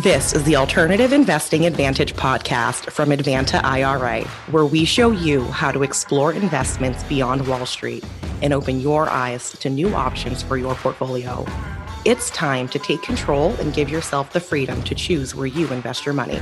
This is the Alternative Investing Advantage podcast from Advanta IRA, where we show you how to explore investments beyond Wall Street and open your eyes to new options for your portfolio. It's time to take control and give yourself the freedom to choose where you invest your money.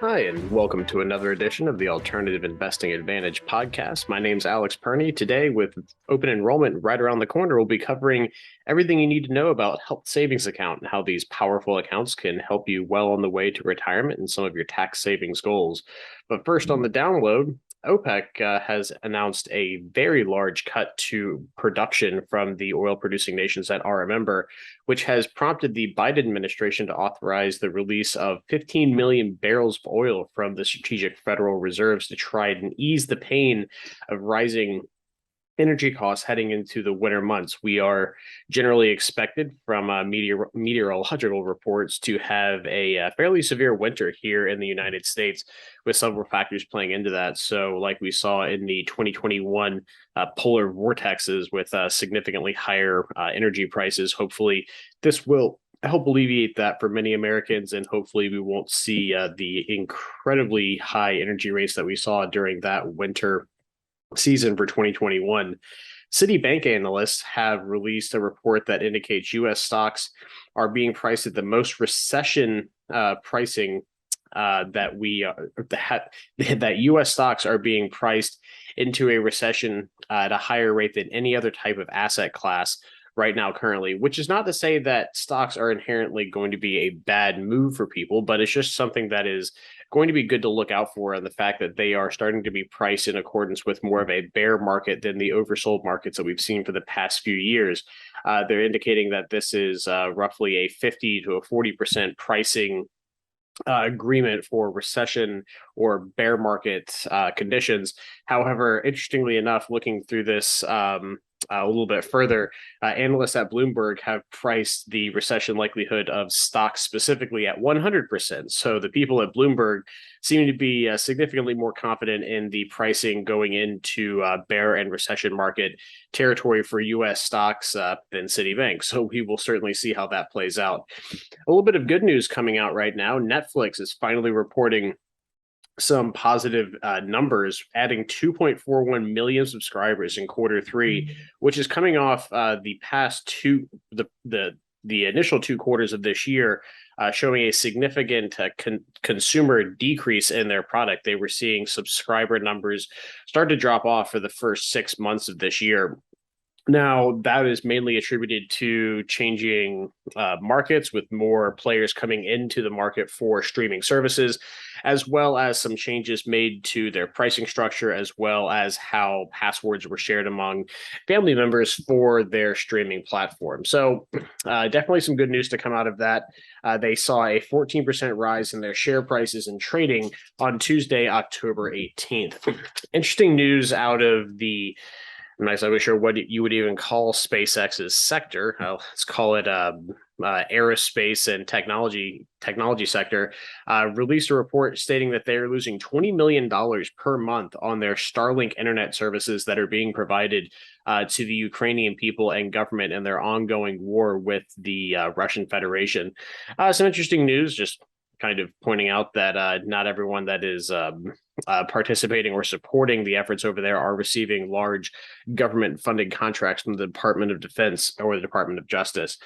Hi, and welcome to another edition of the Alternative Investing Advantage podcast. My name's Alex Perny. Today, with open enrollment right around the corner, we'll be covering everything you need to know about Health Savings Account and how these powerful accounts can help you well on the way to retirement and some of your tax savings goals. But first on the download, OPEC has announced a very large cut to production from the oil-producing nations that are a member, which has prompted the Biden administration to authorize the release of 15 million barrels of oil from the strategic federal reserves to try and ease the pain of rising energy costs heading into the winter months. We are generally expected from meteorological reports to have a fairly severe winter here in the United States, with several factors playing into that. So like we saw in the 2021 polar vortexes with significantly higher energy prices, hopefully this will help alleviate that for many Americans, and hopefully we won't see the incredibly high energy rates that we saw during that winter season for 2021. Citibank analysts have released a report that indicates U.S. stocks are being priced at the most recession pricing that U.S. stocks are being priced into a recession at a higher rate than any other type of asset class right now currently, which is not to say that stocks are inherently going to be a bad move for people, but it's just something that is going to be good to look out for, and the fact that they are starting to be priced in accordance with more of a bear market than the oversold markets that we've seen for the past few years. They're indicating that this is roughly a 50 to a 40% pricing agreement for recession or bear market conditions. However, interestingly enough, looking through this a little bit further, analysts at Bloomberg have priced the recession likelihood of stocks specifically at 100%. So the people at Bloomberg seem to be significantly more confident in the pricing going into bear and recession market territory for U.S. stocks than Citibank. So we will certainly see how that plays out. A little bit of good news coming out right now. Netflix is finally reporting some positive numbers, adding 2.41 million subscribers in Q3, which is coming off the initial 2 quarters of this year, showing a significant consumer decrease in their product. They were seeing subscriber numbers start to drop off for the first 6 months of this year. Now, that is mainly attributed to changing markets, with more players coming into the market for streaming services, as well as some changes made to their pricing structure, as well as how passwords were shared among family members for their streaming platform. So definitely some good news to come out of that. They saw a 14% rise in their share prices and trading on Tuesday, October 18th. Interesting news out of the I'm not exactly sure what you would even call SpaceX's sector. Let's call it aerospace and technology sector. Released a report stating that they are losing $20 million per month on their Starlink internet services that are being provided to the Ukrainian people and government in their ongoing war with the Russian Federation. Some interesting news, just kind of pointing out that not everyone that is participating or supporting the efforts over there are receiving large government funded contracts from the Department of Defense or the Department of Justice.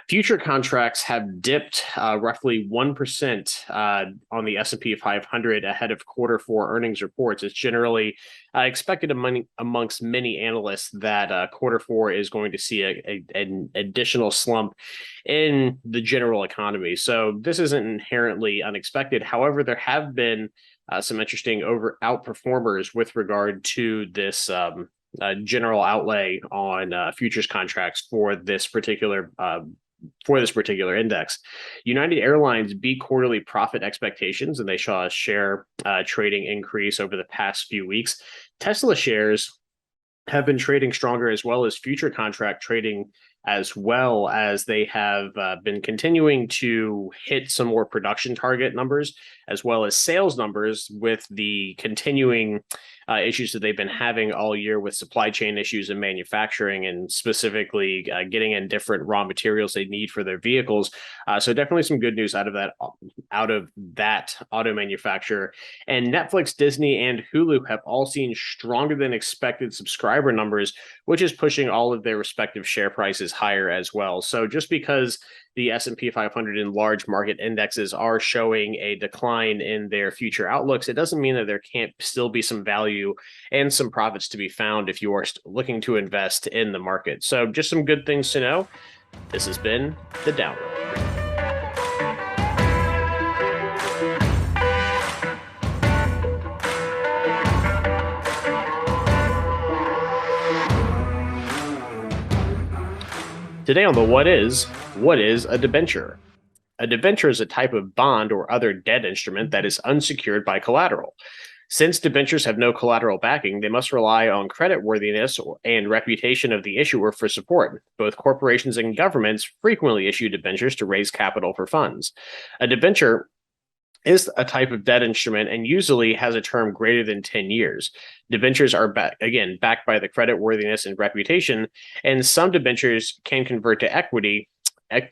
Future contracts have dipped roughly 1% on the S&P 500 ahead of Q4 earnings reports. It's generally expected amongst many analysts that Q4 is going to see an additional slump in the general economy. So this isn't inherently unexpected. However, there have been some interesting outperformers with regard to this general outlay on futures contracts for this particular index. United Airlines beat quarterly profit expectations, and they saw a share trading increase over the past few weeks. Tesla shares have been trading stronger, as well as future contract trading as well as they have been continuing to hit some more production target numbers, as well as sales numbers with the continuing issues that they've been having all year with supply chain issues in manufacturing, and specifically getting in different raw materials they need for their vehicles. So definitely some good news out of that auto manufacturer. And Netflix, Disney, and Hulu have all seen stronger than expected subscriber numbers, which is pushing all of their respective share prices higher as well. So just because the S&P 500 and large market indexes are showing a decline in their future outlooks, it doesn't mean that there can't still be some value and some profits to be found if you are looking to invest in the market. So just some good things to know. This has been The Download. Today on the what is a debenture? A debenture is a type of bond or other debt instrument that is unsecured by collateral. Since debentures have no collateral backing, they must rely on creditworthiness and reputation of the issuer for support. Both corporations and governments frequently issue debentures to raise capital for funds. A debenture is a type of debt instrument and usually has a term greater than 10 years. Debentures are backed by the creditworthiness and reputation, and some debentures can convert to equity in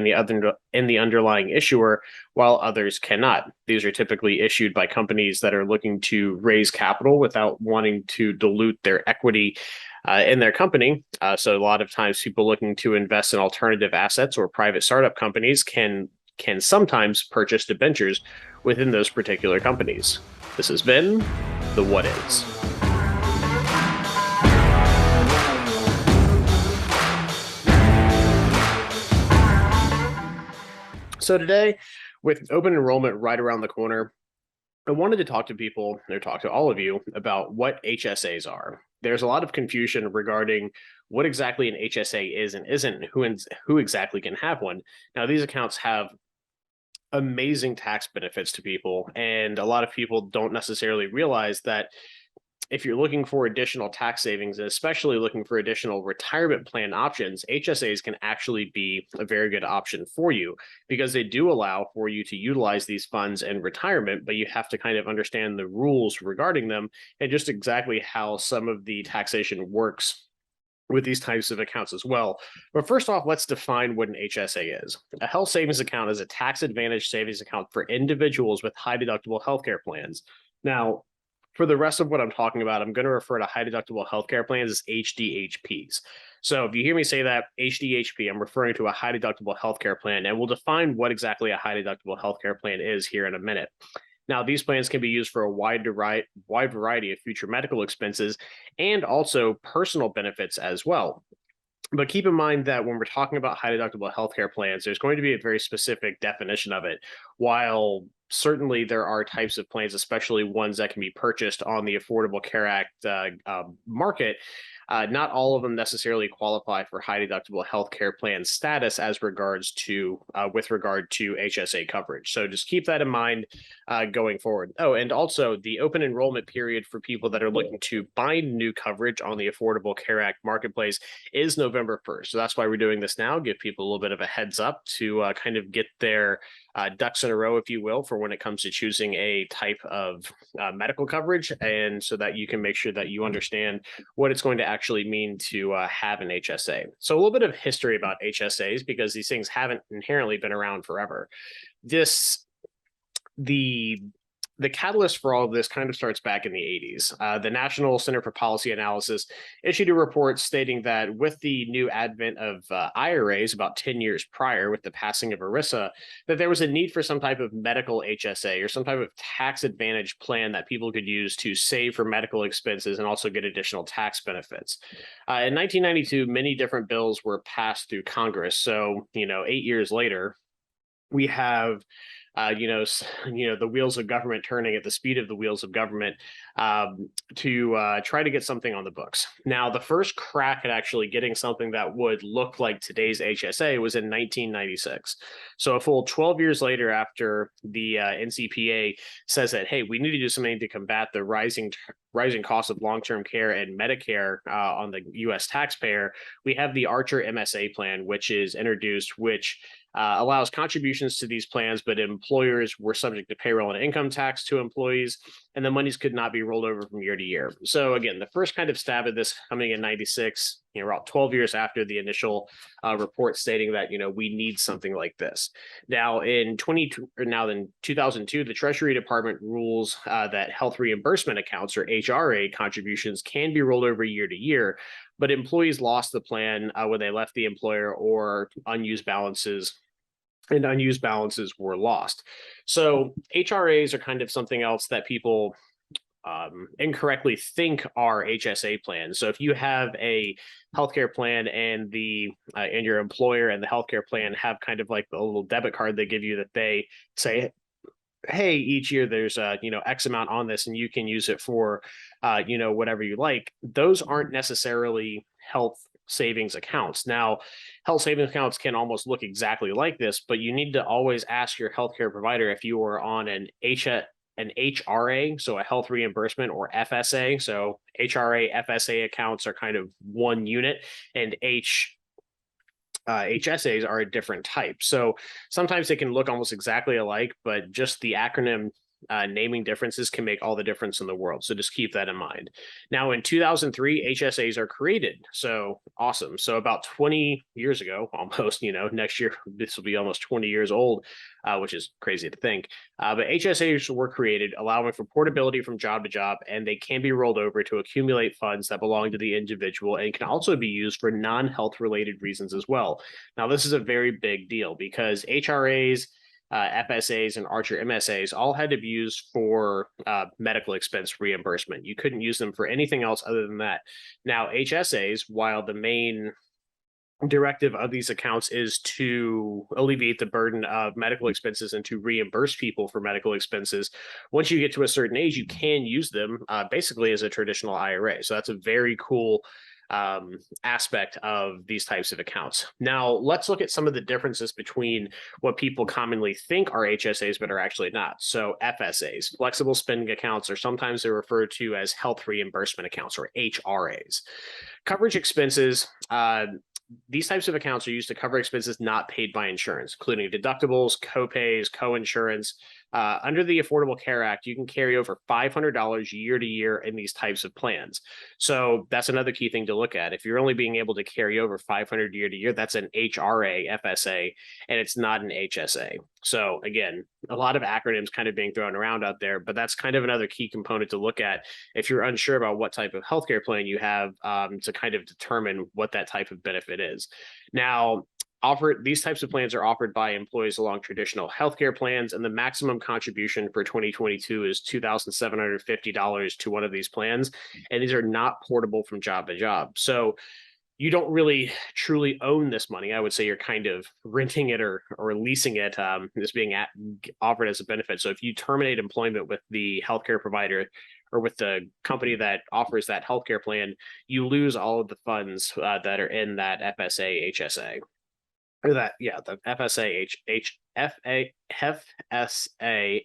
the underlying issuer, while others cannot. These are typically issued by companies that are looking to raise capital without wanting to dilute their equity in their company. So a lot of times people looking to invest in alternative assets or private startup companies can sometimes purchase debentures within those particular companies. This has been The What Is. So today, with open enrollment right around the corner, I wanted to talk to people, or talk to all of you, about what HSAs are. There's a lot of confusion regarding what exactly an HSA is and isn't, who exactly can have one. Now, these accounts have amazing tax benefits to people, and a lot of people don't necessarily realize that if you're looking for additional tax savings, especially looking for additional retirement plan options, HSAs can actually be a very good option for you, because they do allow for you to utilize these funds in retirement, but you have to kind of understand the rules regarding them and just exactly how some of the taxation works with these types of accounts as well. But first off, let's define what an HSA is. A health savings account is a tax advantage savings account for individuals with high deductible healthcare plans. Now, for the rest of what I'm talking about, I'm going to refer to high deductible healthcare plans as HDHPs. So if you hear me say that HDHP, I'm referring to a high deductible healthcare plan, and we'll define what exactly a high deductible healthcare plan is here in a minute. Now, these plans can be used for a wide variety of future medical expenses and also personal benefits as well. But keep in mind that when we're talking about high deductible healthcare plans, there's going to be a very specific definition of it. While certainly there are types of plans, especially ones that can be purchased on the Affordable Care Act market, not all of them necessarily qualify for high deductible healthcare plan status with regard to HSA coverage. So just keep that in mind going forward. Oh, and also the open enrollment period for people that are looking to bind new coverage on the Affordable Care Act marketplace is November 1st. So that's why we're doing this now, give people a little bit of a heads up to kind of get their ducks in a row, if you will, for when it comes to choosing a type of medical coverage, and so that you can make sure that you understand what it's going to actually mean to have an HSA. So a little bit of history about HSAs, because these things haven't inherently been around forever. The catalyst for all of this kind of starts back in the 80s. The National Center for Policy Analysis issued a report stating that with the new advent of IRAs about 10 years prior, with the passing of ERISA, that there was a need for some type of medical HSA or some type of tax advantage plan that people could use to save for medical expenses and also get additional tax benefits. In 1992, many different bills were passed through Congress. So, 8 years later, we have the wheels of government turning at the speed of the wheels of government to try to get something on the books. Now, the first crack at actually getting something that would look like today's HSA was in 1996. So a full 12 years later, after the NCPA says that, hey, we need to do something to combat the rising cost of long-term care and Medicare on the U.S. taxpayer, we have the Archer MSA plan, which is introduced, which allows contributions to these plans, but employers were subject to payroll and income tax to employees, and the monies could not be rolled over from year to year. So again, the first kind of stab at this coming in 96, about 12 years after the initial report stating that, we need something like this. Now in 2002, the Treasury Department rules that health reimbursement accounts, or HRA contributions, can be rolled over year to year, but employees lost the plan when they left the employer, or unused balances were lost. So HRAs are kind of something else that people incorrectly think are HSA plans. So if you have a healthcare plan and your employer and the healthcare plan have kind of like the little debit card they give you that they say, hey, each year there's X amount on this and you can use it for whatever you like, those aren't necessarily health savings accounts. Now, health savings accounts can almost look exactly like this, but you need to always ask your healthcare provider if you are on an HRA, so a health reimbursement, or FSA. So HRA, FSA accounts are kind of one unit, and HSAs are a different type. So sometimes they can look almost exactly alike, but just the acronym naming differences can make all the difference in the world. So just keep that in mind. Now, in 2003, HSAs are created. So awesome. So about 20 years ago, almost, next year, this will be almost 20 years old, which is crazy to think. But HSAs were created, allowing for portability from job to job, and they can be rolled over to accumulate funds that belong to the individual, and can also be used for non-health related reasons as well. Now, this is a very big deal because HRAs, FSAs, and Archer MSAs all had to be used for medical expense reimbursement. You couldn't use them for anything else other than that. Now, HSAs, while the main directive of these accounts is to alleviate the burden of medical expenses and to reimburse people for medical expenses, once you get to a certain age, you can use them basically as a traditional IRA. So that's a very cool aspect of these types of accounts. Now, let's look at some of the differences between what people commonly think are HSAs, but are actually not. So FSAs, flexible spending accounts, or sometimes they're referred to as health reimbursement accounts, or HRAs. Coverage expenses, these types of accounts are used to cover expenses not paid by insurance, including deductibles, copays, coinsurance. Under the Affordable Care Act, you can carry over $500 year to year in these types of plans. So that's another key thing to look at. If you're only being able to carry over $500 year to year, that's an HRA, FSA, and it's not an HSA. So again, a lot of acronyms kind of being thrown around out there, but that's kind of another key component to look at if you're unsure about what type of healthcare plan you have to kind of determine what that type of benefit is. Now, these types of plans are offered by employees along traditional healthcare plans, and the maximum contribution for 2022 is $2,750 to one of these plans, and these are not portable from job to job. So you don't really truly own this money. I would say you're kind of renting it or leasing it. It's being offered as a benefit. So if you terminate employment with the healthcare provider or with the company that offers that healthcare plan, you lose all of the funds that are in that FSA, HSA. Or the FSA,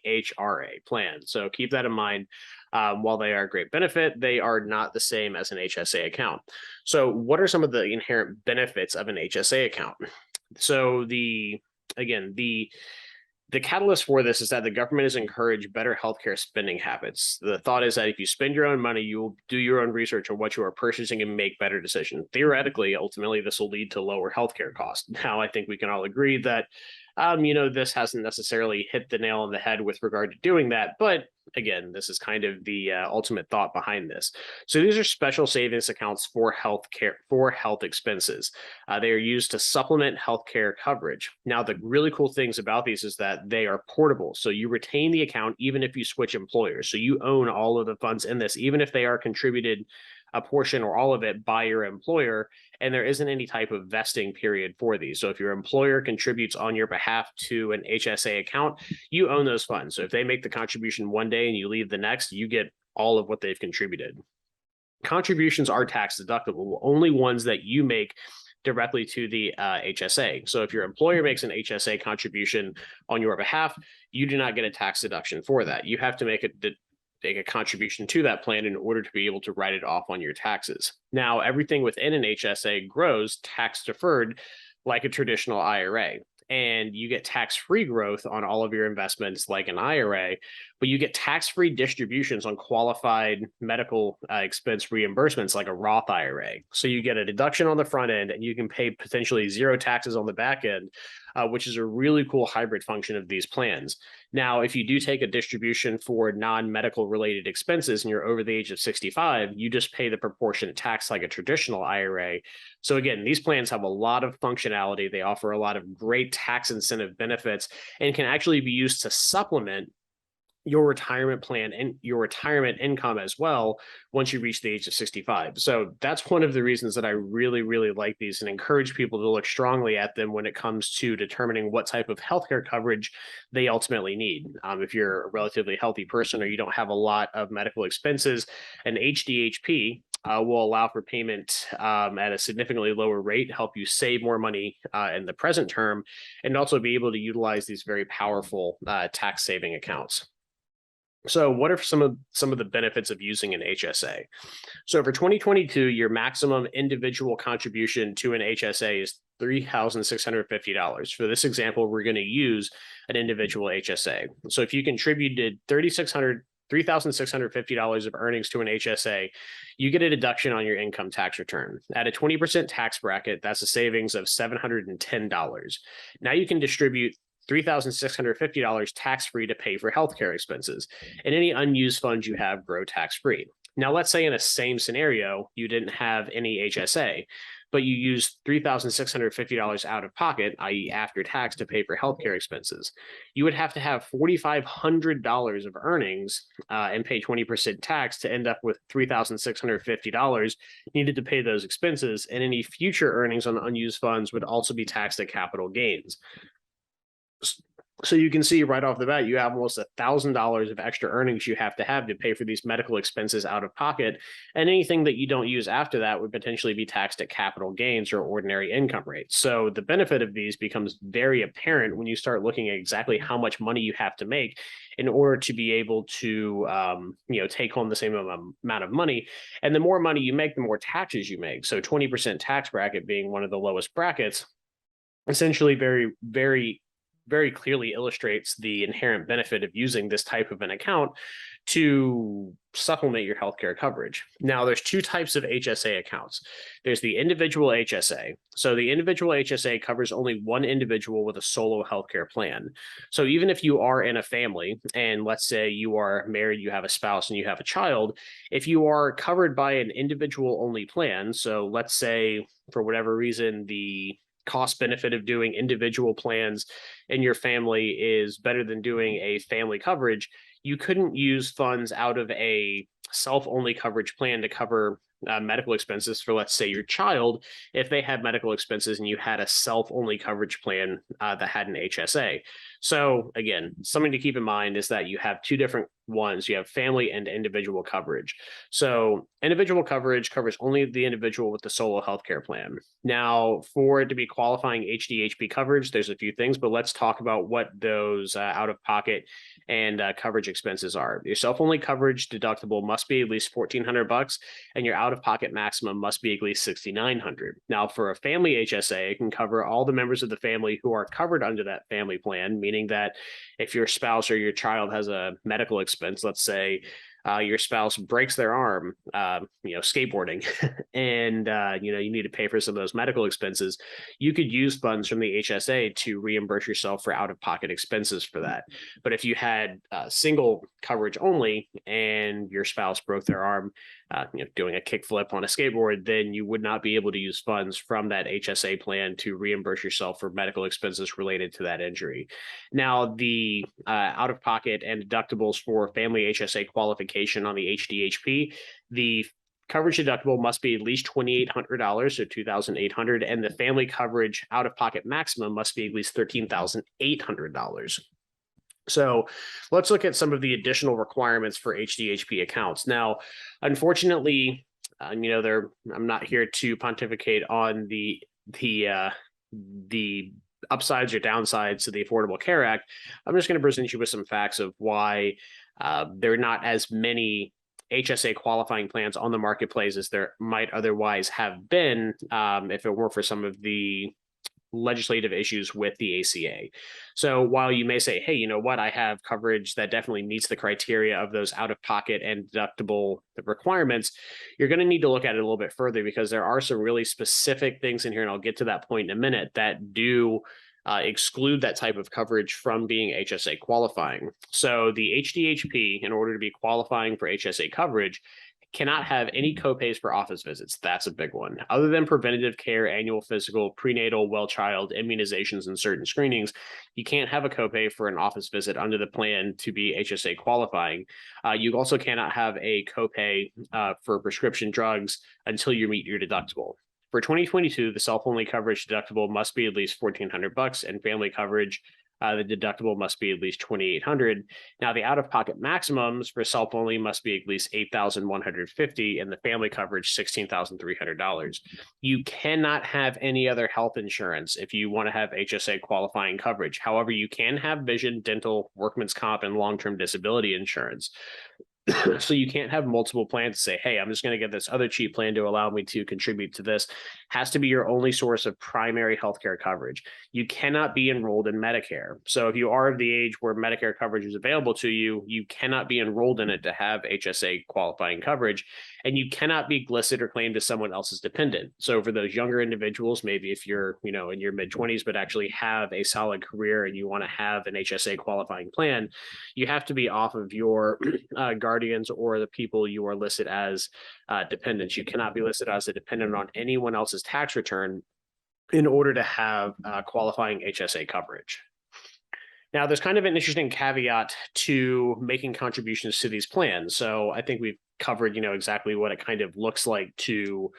HRA plan. So keep that in mind. While they are a great benefit, they are not the same as an HSA account. So what are some of the inherent benefits of an HSA account? So the catalyst for this is that the government has encouraged better healthcare spending habits. The thought is that if you spend your own money, you will do your own research on what you are purchasing and make better decisions. Theoretically, ultimately, this will lead to lower healthcare costs. Now, I think we can all agree that, this hasn't necessarily hit the nail on the head with regard to doing that. But again, this is kind of the ultimate thought behind this. So these are special savings accounts for health expenses. They are used to supplement healthcare coverage. Now, the really cool things about these is that they are portable. So you retain the account even if you switch employers. So you own all of the funds in this, even if they are contributed a portion or all of it by your employer, and there isn't any type of vesting period for these. So if your employer contributes on your behalf to an HSA account, you own those funds. So if they make the contribution one day and you leave the next, you get all of what they've contributed. Contributions are tax deductible, only ones that you make directly to the HSA. So if your employer makes an HSA contribution on your behalf, you do not get a tax deduction for that. You have to make a contribution to that plan in order to be able to write it off on your taxes. Now, everything within an HSA grows tax deferred like a traditional IRA. And you get tax-free growth on all of your investments like an IRA, but you get tax-free distributions on qualified medical expense reimbursements like a Roth IRA. So you get a deduction on the front end and you can pay potentially zero taxes on the back end, which is a really cool hybrid function of these plans. Now, if you do take a distribution for non-medical related expenses and you're over the age of 65, you just pay the proportionate tax like a traditional IRA. So again, these plans have a lot of functionality. They offer a lot of great tax incentive benefits and can actually be used to supplement your retirement plan and your retirement income as well once you reach the age of 65. So that's one of the reasons that I really, really like these and encourage people to look strongly at them when it comes to determining what type of healthcare coverage they ultimately need. If you're a relatively healthy person or you don't have a lot of medical expenses, an HDHP will allow for payment at a significantly lower rate, help you save more money in the present term, and also be able to utilize these very powerful tax saving accounts. So what are some of the benefits of using an HSA? So for 2022, your maximum individual contribution to an HSA is $3,650. For this example, we're going to use an individual HSA. So if you contributed $3,650 of earnings to an HSA, you get a deduction on your income tax return. At a 20% tax bracket, that's a savings of $710. Now you can distribute $3,650 tax-free to pay for healthcare expenses, and any unused funds you have grow tax-free. Now, let's say in a same scenario, you didn't have any HSA, but you used $3,650 out of pocket, i.e. after tax, to pay for healthcare expenses. You would have to have $4,500 of earnings and pay 20% tax to end up with $3,650 needed to pay those expenses, and any future earnings on unused funds would also be taxed at capital gains. So you can see right off the bat, you have almost $1,000 of extra earnings you have to pay for these medical expenses out of pocket. And anything that you don't use after that would potentially be taxed at capital gains or ordinary income rates. So the benefit of these becomes very apparent when you start looking at exactly how much money you have to make in order to be able to take home the same amount of money. And the more money you make, the more taxes you make. So 20% tax bracket being one of the lowest brackets, essentially very clearly illustrates the inherent benefit of using this type of an account to supplement your healthcare coverage. Now, there's two types of HSA accounts. There's the individual HSA. So the individual HSA covers only one individual with a solo healthcare plan. So even if you are in a family, and let's say you are married, you have a spouse, and you have a child, if you are covered by an individual only plan, so let's say for whatever reason, the cost benefit of doing individual plans in your family is better than doing a family coverage, you couldn't use funds out of a self-only coverage plan to cover medical expenses for, let's say, your child if they had medical expenses and you had a self-only coverage plan that had an HSA. So again, something to keep in mind is that you have two different ones. You have family and individual coverage. So individual coverage covers only the individual with the solo healthcare plan. Now, for it to be qualifying HDHP coverage, there's a few things, but let's talk about what those out-of-pocket and coverage expenses are. Your self-only coverage deductible must be at least $1,400, and your out-of-pocket maximum must be at least $6,900. Now, for a family HSA, it can cover all the members of the family who are covered under that family plan, meaning that if your spouse or your child has a medical expense, let's say your spouse breaks their arm, skateboarding, and you need to pay for some of those medical expenses, you could use funds from the HSA to reimburse yourself for out-of-pocket expenses for that. But if you had single coverage only and your spouse broke their arm doing a kickflip on a skateboard, then you would not be able to use funds from that HSA plan to reimburse yourself for medical expenses related to that injury. Now, the out-of-pocket and deductibles for family HSA qualification on the HDHP, the coverage deductible must be at least $2,800, so $2,800, and the family coverage out-of-pocket maximum must be at least $13,800. So let's look at some of the additional requirements for HDHP accounts. Now, unfortunately, I'm not here to pontificate on the upsides or downsides to the Affordable Care Act. I'm just going to present you with some facts of why there are not as many HSA qualifying plans on the marketplace as there might otherwise have been if it weren't for some of the legislative issues with the ACA. So while you may say, hey, you know what, I have coverage that definitely meets the criteria of those out-of-pocket and deductible requirements, you're going to need to look at it a little bit further, because there are some really specific things in here, and I'll get to that point in a minute, that do exclude that type of coverage from being HSA qualifying. So the HDHP, in order to be qualifying for HSA coverage, cannot have any copays for office visits. That's a big one. Other than preventative care, annual physical, prenatal, well child, immunizations, and certain screenings, you can't have a copay for an office visit under the plan to be HSA qualifying. You also cannot have a copay for prescription drugs until you meet your deductible. For 2022, the self-only coverage deductible must be at least $1,400, and family coverage, the deductible must be at least $2,800. Now, the out-of-pocket maximums for self-only must be at least $8,150, and the family coverage $16,300. You cannot have any other health insurance if you want to have HSA qualifying coverage. However, you can have vision, dental, workman's comp, and long-term disability insurance. So you can't have multiple plans to say, hey, I'm just going to get this other cheap plan to allow me to contribute to this. Has to be your only source of primary healthcare coverage. You cannot be enrolled in Medicare. So if you are of the age where Medicare coverage is available to you, you cannot be enrolled in it to have HSA qualifying coverage. And you cannot be glisted or claimed as someone else's dependent. So for those younger individuals, maybe if you're, in your mid-20s, but actually have a solid career and you want to have an HSA qualifying plan, you have to be off of your guardians or the people you are listed as dependents. You cannot be listed as a dependent on anyone else's tax return in order to have qualifying HSA coverage. Now, there's kind of an interesting caveat to making contributions to these plans. So I think we've covered, exactly what it kind of looks like to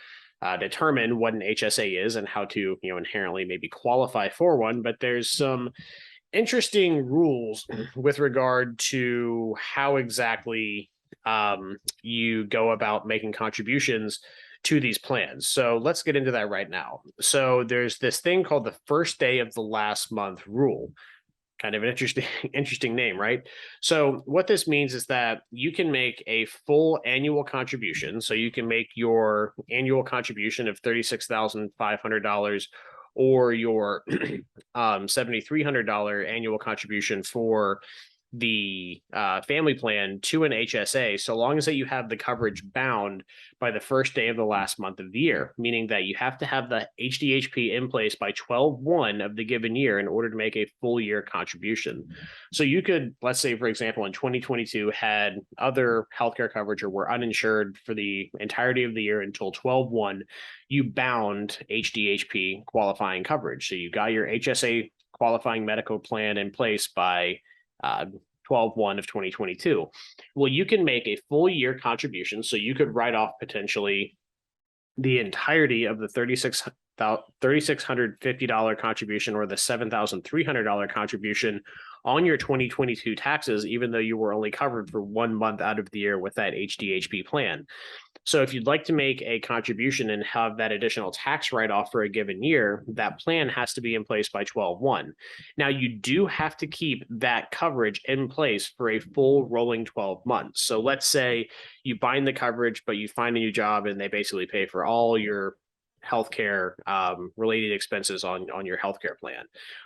determine what an HSA is and how to, inherently maybe qualify for one. But there's some interesting rules with regard to how exactly you go about making contributions to these plans. So let's get into that right now. So there's this thing called the first day of the last month rule. Kind of an interesting name, right? So what this means is that you can make a full annual contribution. So you can make your annual contribution of $36,500 or your $7,300 annual contribution for the family plan to an HSA, so long as that you have the coverage bound by the first day of the last month of the year, meaning that you have to have the HDHP in place by 12/1 of the given year in order to make a full year contribution. So you could, let's say, for example, in 2022 had other healthcare coverage or were uninsured for the entirety of the year until 12/1, you bound HDHP qualifying coverage. So you got your HSA qualifying medical plan in place by 12/1 of 2022. Well, you can make a full year contribution. So you could write off potentially the entirety of the $3,650 contribution or the $7,300 contribution on your 2022 taxes, even though you were only covered for 1 month out of the year with that HDHP plan. So if you'd like to make a contribution and have that additional tax write-off for a given year, that plan has to be in place by 12/1. Now, you do have to keep that coverage in place for a full rolling 12 months. So let's say you bind the coverage, but you find a new job and they basically pay for all your healthcare related expenses on your healthcare plan.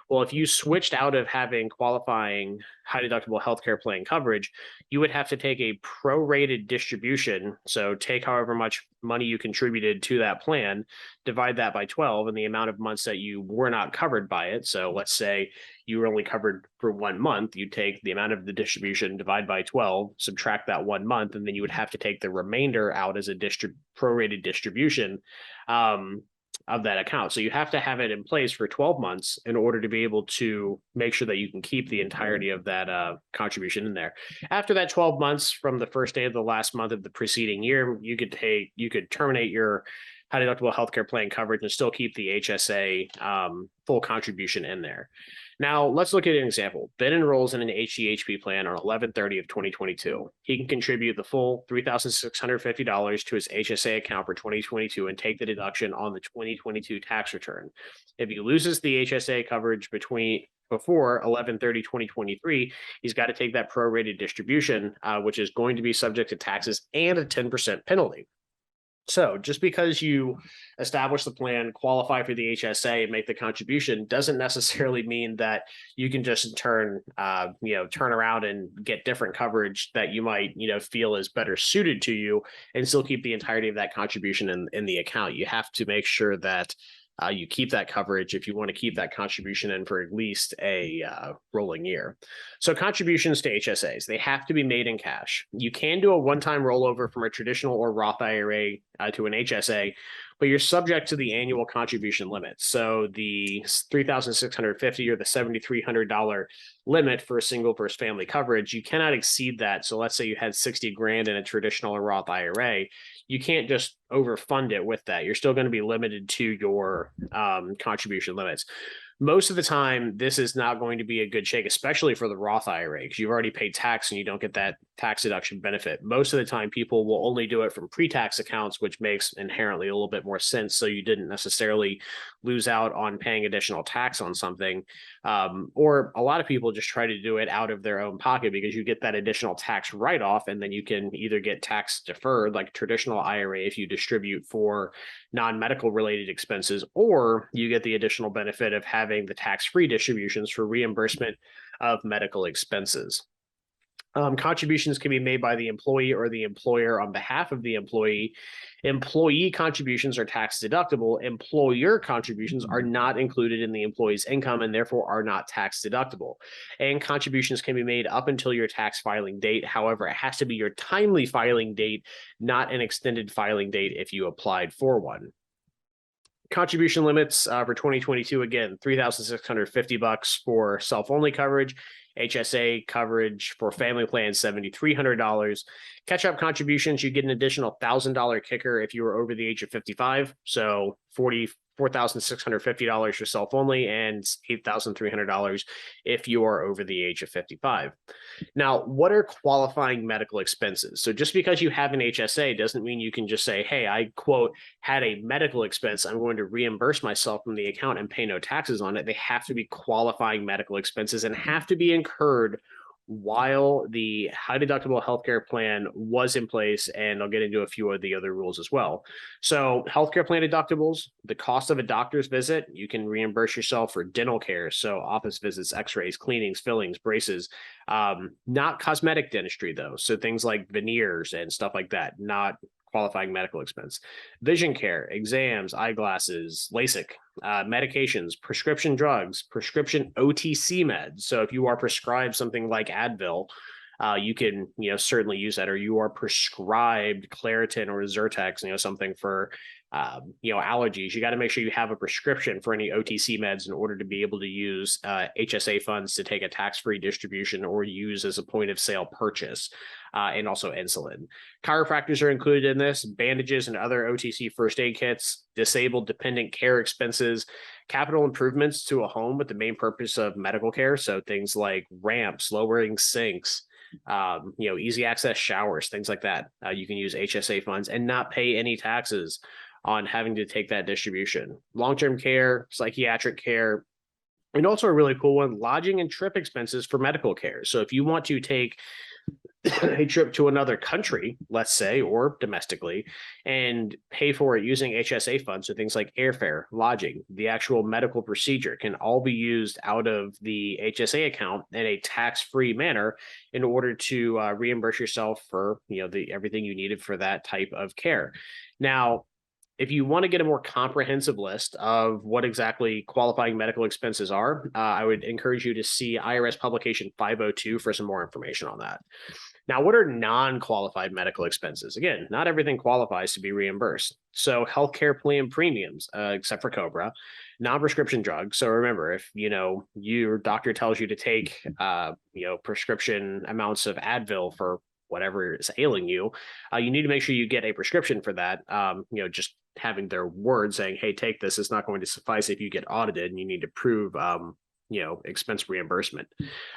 Well, if you switched out of having qualifying high deductible healthcare plan coverage, you would have to take a prorated distribution. So take however much money you contributed to that plan, divide that by 12 and the amount of months that you were not covered by it. So let's say you were only covered for 1 month, you take the amount of the distribution, divide by 12, subtract that 1 month, and then you would have to take the remainder out as a prorated distribution. of that account. So you have to have it in place for 12 months in order to be able to make sure that you can keep the entirety of that contribution in there. After that 12 months from the first day of the last month of the preceding year, you could terminate your high deductible healthcare plan coverage and still keep the HSA full contribution in there. Now, let's look at an example. Ben enrolls in an HDHP plan on 11/30 of 2022. He can contribute the full $3,650 to his HSA account for 2022 and take the deduction on the 2022 tax return. If he loses the HSA coverage before 11/30/2023, he's got to take that prorated distribution, which is going to be subject to taxes and a 10% penalty. So just because you establish the plan, qualify for the HSA, and make the contribution doesn't necessarily mean that you can just turn around and get different coverage that you might, feel is better suited to you and still keep the entirety of that contribution in the account. You have to make sure that you keep that coverage if you want to keep that contribution in for at least a rolling year. So contributions to HSAs, they have to be made in cash. You can do a one-time rollover from a traditional or Roth IRA to an HSA, but you're subject to the annual contribution limit. So the $3,650 or the $7,300 limit for a single first family coverage, you cannot exceed that. So let's say you had 60 grand in a traditional or Roth IRA, you can't just overfund it with that. You're still going to be limited to your contribution limits. Most of the time, this is not going to be a good shake, especially for the Roth IRA, because you've already paid tax and you don't get that tax deduction benefit. Most of the time, people will only do it from pre-tax accounts, which makes inherently a little bit more sense. So you didn't necessarily lose out on paying additional tax on something. Or a lot of people just try to do it out of their own pocket because you get that additional tax write-off, and then you can either get tax deferred, like traditional IRA, if you distribute for non-medical related expenses, or you get the additional benefit of having the tax-free distributions for reimbursement of medical expenses. Contributions can be made by the employee or the employer on behalf of the employee. Employee contributions are tax deductible. Employer contributions are not included in the employee's income and therefore are not tax deductible. And contributions can be made up until your tax filing date. However, it has to be your timely filing date, not an extended filing date if you applied for one. Contribution limits for 2022, again, $3,650 for self-only coverage. HSA coverage for family plans, $7,300. Catch-up contributions, you get an additional $1,000 kicker if you were over the age of 55. So $4,650 for self-only and $8,300 if you are over the age of 55. Now, what are qualifying medical expenses? So just because you have an HSA doesn't mean you can just say, hey, I, quote, had a medical expense, I'm going to reimburse myself from the account and pay no taxes on it. They have to be qualifying medical expenses and have to be incurred while the high deductible healthcare plan was in place, and I'll get into a few of the other rules as well. So healthcare plan deductibles, the cost of a doctor's visit, you can reimburse yourself for dental care. So office visits, x-rays, cleanings, fillings, braces, not cosmetic dentistry though. So things like veneers and stuff like that, not qualifying medical expense. Vision care, exams, eyeglasses, LASIK, medications, prescription drugs, prescription OTC meds. So if you are prescribed something like Advil, you can, certainly use that, or you are prescribed Claritin or Zyrtex, something for, allergies. You got to make sure you have a prescription for any OTC meds in order to be able to use HSA funds to take a tax-free distribution or use as a point of sale purchase, and also insulin. Chiropractors are included in this, bandages and other OTC first aid kits, disabled dependent care expenses, capital improvements to a home with the main purpose of medical care. So things like ramps, lowering sinks, easy access showers, things like that. You can use HSA funds and not pay any taxes on having to take that distribution. Long-term care, psychiatric care, and also a really cool one, lodging and trip expenses for medical care. So if you want to take a trip to another country, let's say, or domestically, and pay for it using HSA funds, so things like airfare, lodging, the actual medical procedure can all be used out of the HSA account in a tax-free manner in order to reimburse yourself for everything you needed for that type of care. Now, if you want to get a more comprehensive list of what exactly qualifying medical expenses are, I would encourage you to see IRS publication 502 for some more information on that. Now, what are non-qualified medical expenses? Again, not everything qualifies to be reimbursed. So healthcare plan premiums, except for Cobra, non-prescription drugs. So remember, if, your doctor tells you to take, prescription amounts of Advil for whatever is ailing you, you need to make sure you get a prescription for that. Just having their word saying, hey, take this is not going to suffice if you get audited and you need to prove, expense reimbursement.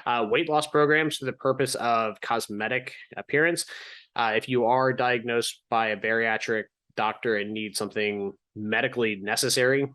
Weight loss programs for the purpose of cosmetic appearance. If you are diagnosed by a bariatric doctor and need something medically necessary,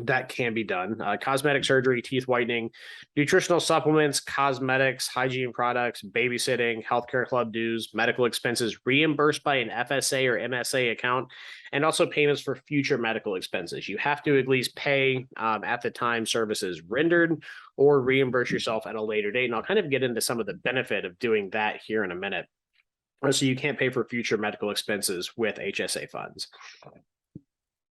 that can be done. Cosmetic surgery, teeth whitening, nutritional supplements, cosmetics, hygiene products, babysitting, healthcare club dues, medical expenses reimbursed by an FSA or MSA account, and also payments for future medical expenses. You have to at least pay at the time services rendered or reimburse yourself at a later date. And I'll kind of get into some of the benefit of doing that here in a minute. So you can't pay for future medical expenses with HSA funds.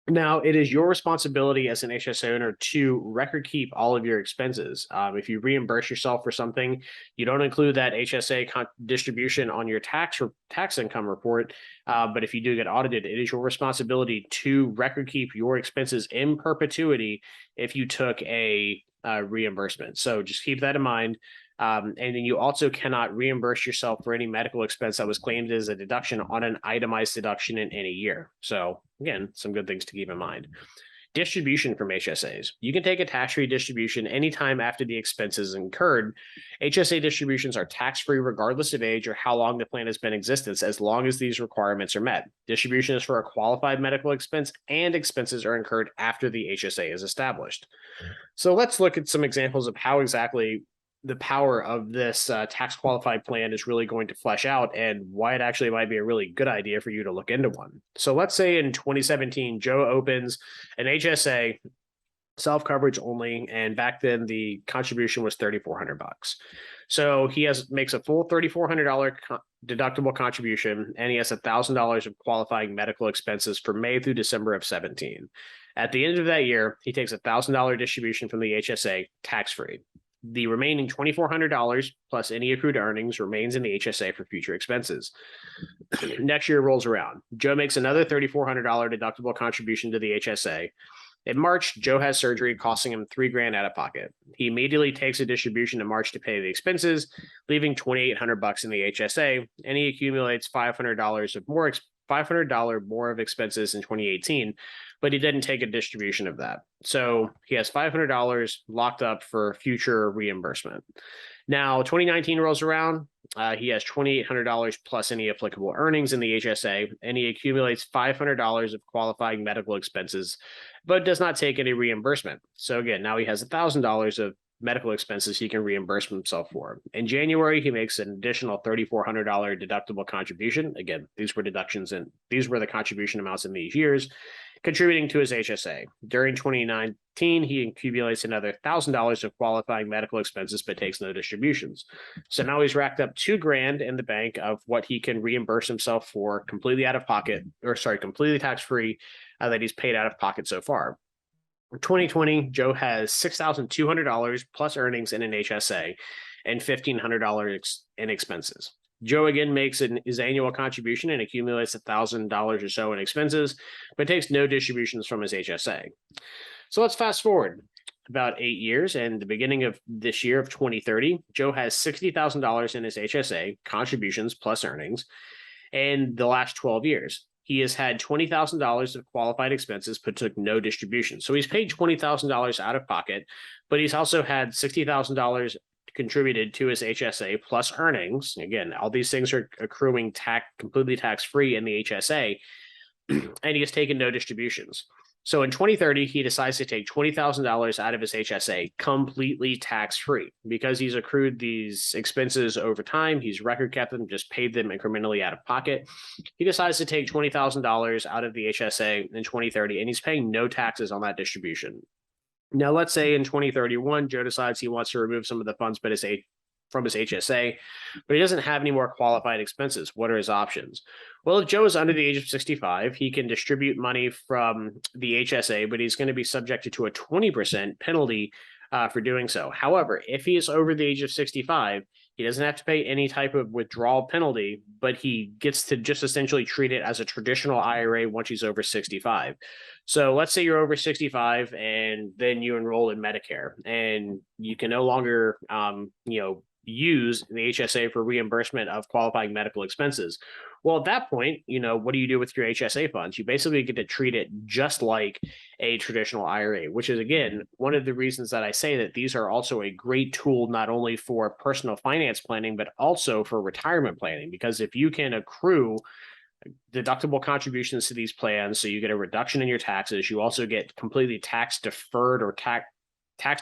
Now, it is your responsibility as an HSA owner to record keep all of your expenses. If you reimburse yourself for something, you don't include that HSA distribution on your tax income report. But if you do get audited, it is your responsibility to record keep your expenses in perpetuity if you took a reimbursement. So just keep that in mind. And then you also cannot reimburse yourself for any medical expense that was claimed as a deduction on an itemized deduction in any year. So again, some good things to keep in mind. Distribution from HSAs. You can take a tax-free distribution anytime after the expenses incurred. HSA distributions are tax-free regardless of age or how long the plan has been in existence, as long as these requirements are met. Distribution is for a qualified medical expense, and expenses are incurred after the HSA is established. So let's look at some examples of how exactly the power of this tax qualified plan is really going to flesh out and why it actually might be a really good idea for you to look into one. So let's say in 2017, Joe opens an HSA, self-coverage only, and back then the contribution was $3,400. So he makes a full $3,400 deductible contribution, and he has $1,000 of qualifying medical expenses for May through December of 17. At the end of that year, he takes a $1,000 distribution from the HSA tax-free. The remaining $2,400 plus any accrued earnings remains in the HSA for future expenses. Next year rolls around. Joe makes another $3,400 deductible contribution to the HSA. In March, Joe has surgery costing him $3,000 out of pocket. He immediately takes a distribution in March to pay the expenses, leaving $2,800 in the HSA, and he accumulates $500 more of expenses in 2018, but he didn't take a distribution of that. So he has $500 locked up for future reimbursement. Now, 2019 rolls around. He has $2,800 plus any applicable earnings in the HSA, and he accumulates $500 of qualifying medical expenses, but does not take any reimbursement. So again, now he has $1,000 of medical expenses he can reimburse himself for. In January, he makes an additional $3,400 deductible contribution. Again, these were deductions and these were the contribution amounts in these years, contributing to his HSA. During 2019, he accumulates another $1,000 of qualifying medical expenses, but takes no distributions. So now he's racked up $2,000 in the bank of what he can reimburse himself for completely completely tax-free that he's paid out of pocket so far. For 2020, Joe has $6,200 plus earnings in an HSA and $1,500 in expenses. Joe again makes his annual contribution and accumulates $1,000 or so in expenses, but takes no distributions from his HSA. So let's fast forward about 8 years, and the beginning of this year of 2030, Joe has $60,000 in his HSA contributions plus earnings in the last 12 years. He has had $20,000 of qualified expenses, but took no distribution. So he's paid $20,000 out of pocket, but he's also had $60,000 contributed to his HSA plus earnings. Again, all these things are accruing completely tax-free in the HSA, and he has taken no distributions. So in 2030, he decides to take $20,000 out of his HSA completely tax-free because he's accrued these expenses over time. He's record kept them, just paid them incrementally out of pocket. He decides to take $20,000 out of the HSA in 2030, and he's paying no taxes on that distribution. Now, let's say in 2031, Joe decides he wants to remove some of the funds from his HSA, but he doesn't have any more qualified expenses. What are his options? Well, if Joe is under the age of 65, he can distribute money from the HSA, but he's going to be subjected to a 20% penalty for doing so. However, if he is over the age of 65, He doesn't have to pay any type of withdrawal penalty, but he gets to just essentially treat it as a traditional IRA once he's over 65. So let's say you're over 65 and then you enroll in Medicare and you can no longer, use the HSA for reimbursement of qualifying medical expenses. Well, at that point, what do you do with your HSA funds? You basically get to treat it just like a traditional IRA, which is, again, one of the reasons that I say that these are also a great tool, not only for personal finance planning, but also for retirement planning. Because if you can accrue deductible contributions to these plans, so you get a reduction in your taxes, you also get completely tax deferred or tax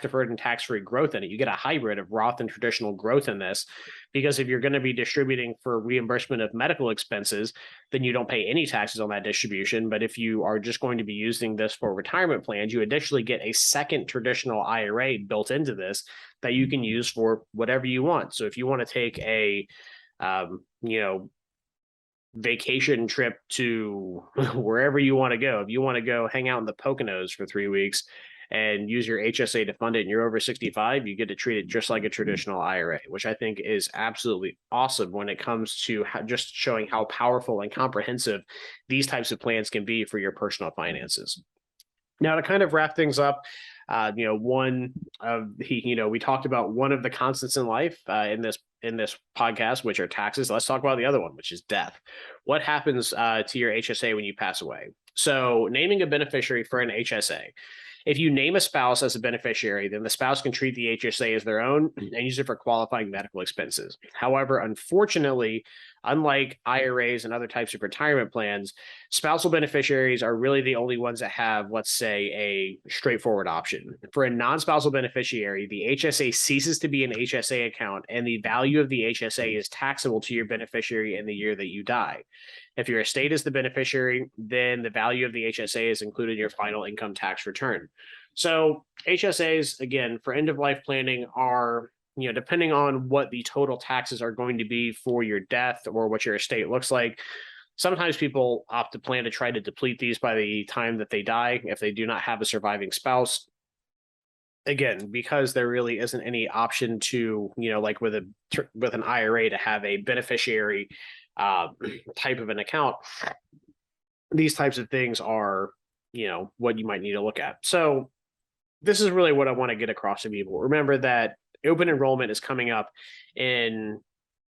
deferred and tax-free growth in it. You get a hybrid of Roth and traditional growth in this, because if you're going to be distributing for reimbursement of medical expenses, then you don't pay any taxes on that distribution. But if you are just going to be using this for retirement plans, you additionally get a second traditional IRA built into this that you can use for whatever you want. So if you want to take a, vacation trip to wherever you want to go, if you want to go hang out in the Poconos for 3 weeks, and use your HSA to fund it and you're over 65, you get to treat it just like a traditional IRA, which I think is absolutely awesome when it comes to just showing how powerful and comprehensive these types of plans can be for your personal finances. Now, to kind of wrap things up, we talked about one of the constants in life in this podcast, which are taxes. Let's talk about the other one, which is death. What happens to your HSA when you pass away? So naming a beneficiary for an HSA. If you name a spouse as a beneficiary, then the spouse can treat the HSA as their own and use it for qualifying medical expenses. However, unfortunately, unlike IRAs and other types of retirement plans, spousal beneficiaries are really the only ones that have, let's say, a straightforward option. For a non-spousal beneficiary, the HSA ceases to be an HSA account, and the value of the HSA is taxable to your beneficiary in the year that you die. If your estate is the beneficiary, then the value of the HSA is included in your final income tax return. So HSAs, again, for end-of-life planning are, depending on what the total taxes are going to be for your death or what your estate looks like, sometimes people opt to plan to try to deplete these by the time that they die if they do not have a surviving spouse. Again, because there really isn't any option to, like with an IRA, to have a beneficiary type of an account, these types of things are, what you might need to look at. So this is really what I want to get across to people. Remember that open enrollment is coming up in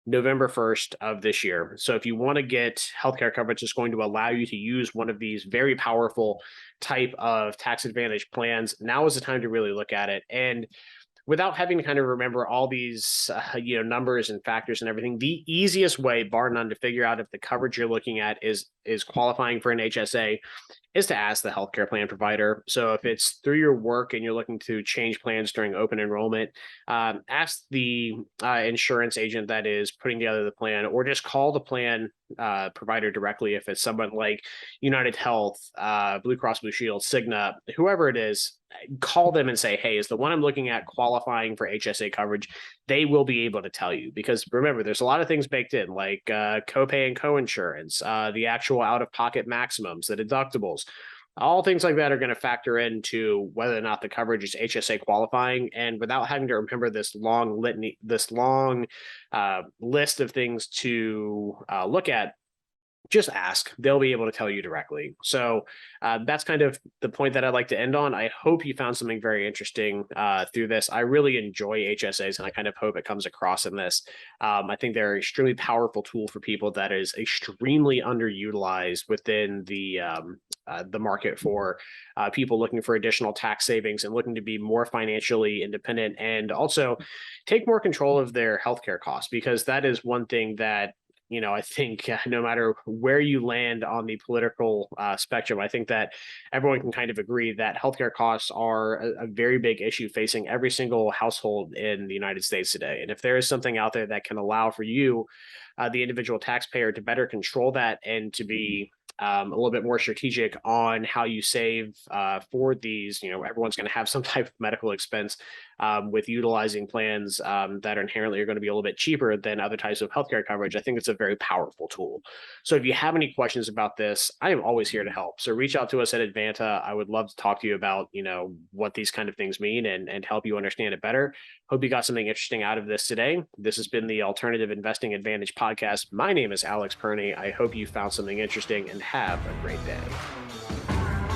November 1st of this year. So if you want to get healthcare coverage that's going to allow you to use one of these very powerful type of tax advantage plans, now is the time to really look at it. And without having to kind of remember all these, numbers and factors and everything, the easiest way, bar none, to figure out if the coverage you're looking at is qualifying for an HSA is to ask the healthcare plan provider. So if it's through your work and you're looking to change plans during open enrollment, ask the insurance agent that is putting together the plan, or just call the plan provider directly if it's someone like United Health, Blue Cross Blue Shield, Cigna, whoever it is. Call them and say, hey, is the one I'm looking at qualifying for HSA coverage? They will be able to tell you, because remember, there's a lot of things baked in, like copay and coinsurance, the actual out-of-pocket maximums, the deductibles. All things like that are going to factor into whether or not the coverage is HSA qualifying. And without having to remember this long litany, this long list of things to look at, just ask. They'll be able to tell you directly. So that's kind of the point that I'd like to end on. I hope you found something very interesting through this. I really enjoy HSAs, and I kind of hope it comes across in this. I think they're an extremely powerful tool for people that is extremely underutilized within the market for people looking for additional tax savings and looking to be more financially independent, and also take more control of their healthcare costs, because that is one thing that I think no matter where you land on the political spectrum, I think that everyone can kind of agree that healthcare costs are a very big issue facing every single household in the United States today. And if there is something out there that can allow for you, the individual taxpayer, to better control that and to be a little bit more strategic on how you save for these, everyone's going to have some type of medical expense. with utilizing plans that are inherently going to be a little bit cheaper than other types of healthcare coverage, I think it's a very powerful tool. So if you have any questions about this, I am always here to help. So reach out to us at Advanta. I would love to talk to you about, what these kind of things mean and help you understand it better. Hope you got something interesting out of this today. This has been the Alternative Investing Advantage podcast. My name is Alex Perny. I hope you found something interesting and have a great day.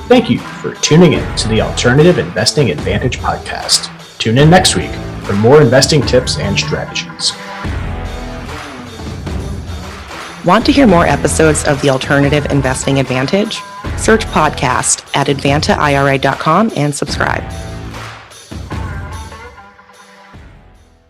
Thank you for tuning in to the Alternative Investing Advantage podcast. Tune in next week for more investing tips and strategies. Want to hear more episodes of the Alternative Investing Advantage? Search podcast at advantaira.com and subscribe.